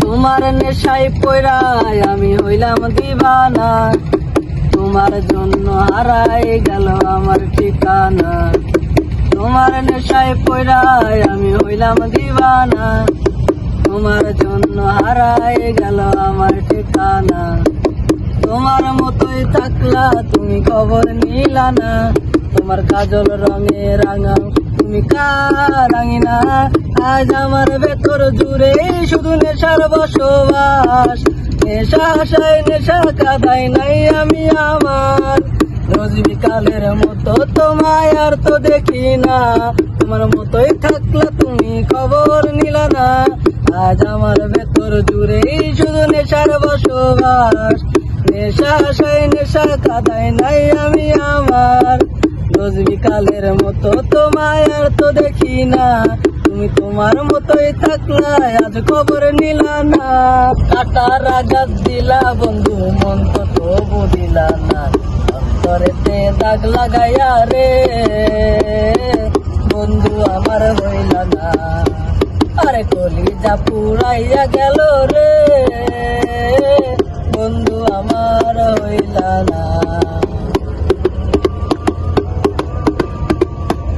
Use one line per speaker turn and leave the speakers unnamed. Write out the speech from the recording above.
তোমার নেশায় পয়রায় আমি হইলাম দিবানা, তোমার জন্য হারাই গেল আমার ঠিকানা। তোমার নেশায় পয়রায় আমি হইলাম দিবানা, তোমার জন্য হারাই গেল আমার ঠিকানা। তোমার মতোই থাকলা তুমি খবর নিলা না, তোমার কাজল রঙে রাঙাও তুমি কারাঙিনা। আজ আমার ভেতর জুড়ে শুধু নেশার বসবাস, নেশা আশায় নেশা কাদাই নাই আমি আমার। রোজ বিকালের মতো তোমায় আর তো দেখি না, তোমার মতোই থাকলা তুমি খবর নিলা না। আজ আমার ভেতর জুড়ে শুধু নেশার বসবাস, নেশা আশায় নেশা কাদাই নাই আমি আমার। রোজ বিকালের মতো তোমায় আর তো দেখি না, তুমি তোমার মতোই থাকলা আজ খবর নিলা না। কাটার আঘাত দিলা বন্ধু মন তো তবু দিলা না, অন্তরেতে দাগ লাগাইয়া রে বন্ধু আমার হইলা না। আরে কলিজা পুরাইয়া গেল রে বন্ধু আমার হইলা না।